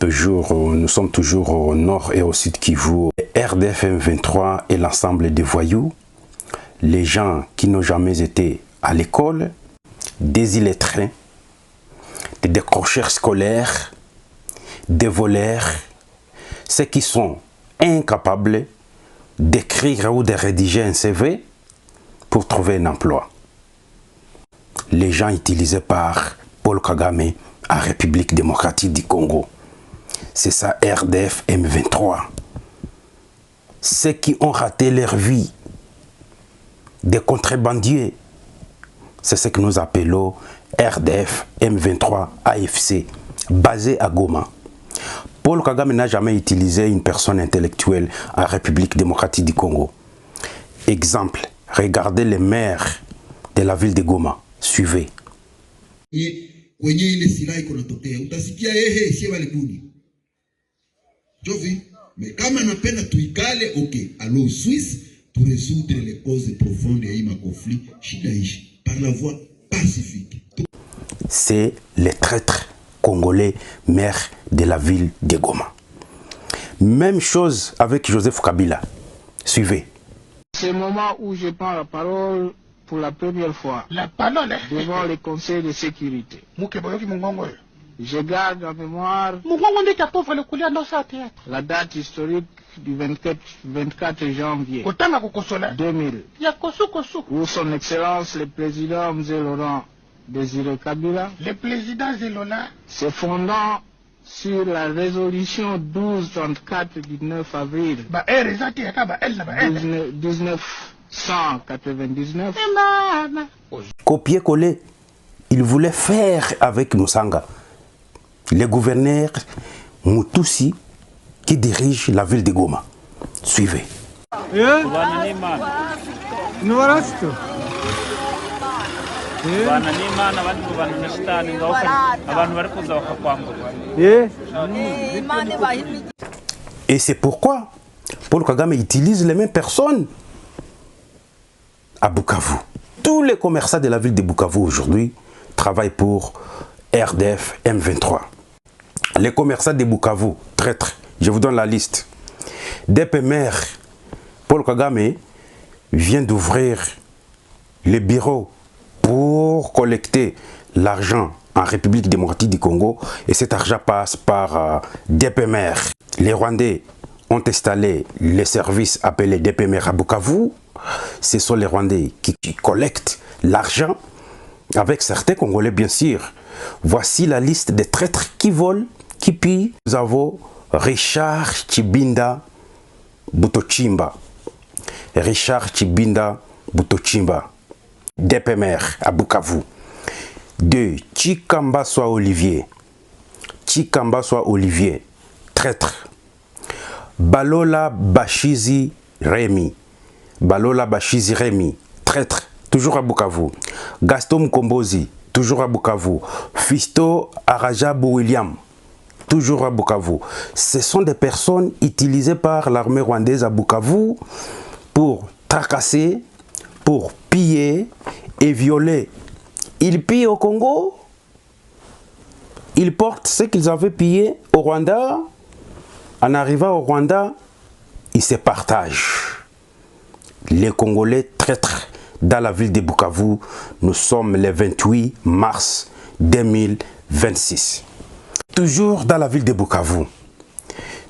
Nous sommes toujours au nord et au sud Kivu. RDF M23 et l'ensemble des voyous, les gens qui n'ont jamais été à l'école, des illettrés, des décrocheurs scolaires, des voleurs, ceux qui sont incapables d'écrire ou de rédiger un CV pour trouver un emploi. Les gens utilisés par Paul Kagame à République démocratique du Congo. C'est ça RDF M23. Ceux qui ont raté leur vie, des contrebandiers, c'est ce que nous appelons RDF M23 AFC, basé à Goma. Paul Kagame n'a jamais utilisé une personne intellectuelle en République démocratique du Congo. Exemple, regardez les maires de la ville de Goma. Suivez. Mais kama napenda tuikale, ok, allons au Suisse pour résoudre les causes profondes de ma conflit, shidaishi, par la voie pacifique. C'est les traîtres congolais maires de la ville de Goma. Même chose avec Joseph Kabila. Suivez. C'est le moment où je prends la parole pour la première fois. La parole devant le Conseil de sécurité. Je garde en mémoire la date historique du 24 janvier 2000, où son Excellence le président Mzee Laurent Désiré Kabila, le président Zelona, se fondant sur la résolution 1234 du 9 avril 1999, copier-coller, il voulait faire avec Musanga, le gouverneur Mutusi qui dirige la ville de Goma. Suivez. Et c'est pourquoi Paul Kagame utilise les mêmes personnes à Bukavu. Tous les commerçants de la ville de Bukavu aujourd'hui travaillent pour RDF M23. Les commerçants de Bukavu, traîtres, je vous donne la liste. DPMR, Paul Kagame vient d'ouvrir les bureaux pour collecter l'argent en République démocratique du Congo et cet argent passe par DPMR. Les Rwandais ont installé les services appelés DPMR à Bukavu. Ce sont les Rwandais qui collectent l'argent avec certains Congolais bien sûr. Voici la liste des traîtres qui volent, qui pillent. Nous avons Richard Chibinda Butochimba. Richard Chibinda Butochimba, DPMR à Bukavu. 2. Chikambaswa Olivier. Chikambaswa Olivier, traître. Balola Bashizi Rémi. Balola Bashizi Rémi, traître, toujours à Bukavu. Gaston Mkombozi, toujours à Bukavu. Fisto Arajabou William, toujours à Bukavu. Ce sont des personnes utilisées par l'armée rwandaise à Bukavu pour tracasser, pour piller et violer. Ils pillent au Congo, ils portent ce qu'ils avaient pillé au Rwanda. En arrivant au Rwanda, ils se partagent. Les Congolais traîtres dans la ville de Bukavu, nous sommes le 28 mars 2026. Toujours dans la ville de Bukavu,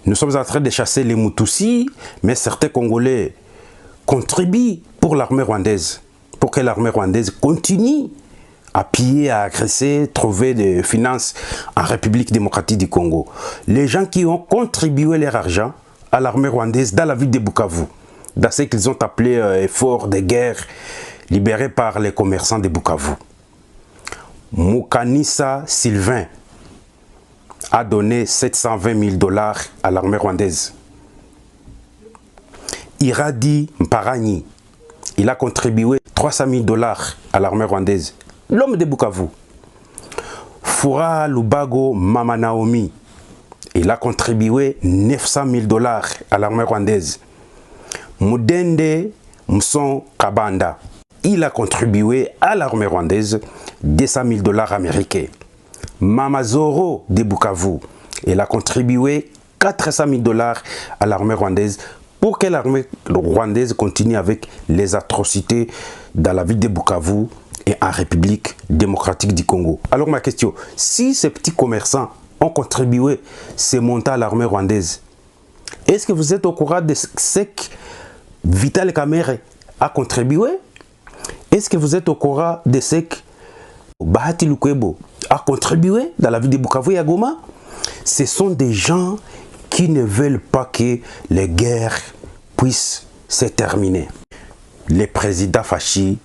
nous sommes en train de chasser les Mutusi, mais certains Congolais contribuent pour l'armée rwandaise, pour que l'armée rwandaise continue à piller, à agresser, trouver des finances en République démocratique du Congo. Les gens qui ont contribué leur argent à l'armée rwandaise dans la ville de Bukavu, dans ce qu'ils ont appelé effort de guerre libéré par les commerçants de Bukavu. Mukanisa Sylvain a donné 720 000 $ à l'armée rwandaise. Iradi Mparani, il a contribué 300 000 $ à l'armée rwandaise. L'homme de Bukavu. Fura Lubago Mama Naomi, il a contribué 900 000 $ à l'armée rwandaise. Mudende Mson Kabanda, il a contribué à l'armée rwandaise 200 000 $ américains. Mama Zoro de Bukavu Elle a contribué 400 000 $ à l'armée rwandaise pour que l'armée rwandaise continue avec les atrocités dans la ville de Bukavu et en République démocratique du Congo. Alors ma question, si ces petits commerçants ont contribué ces montants à l'armée rwandaise, est-ce que vous êtes au courant de ce que Vital Kamerhe a contribué? Est-ce que vous êtes au courant de ce que Bahati Lukwebo a contribué dans la ville de Bukavu et à Goma? Ce sont des gens qui ne veulent pas que les guerres puissent se terminer. Le président Fachi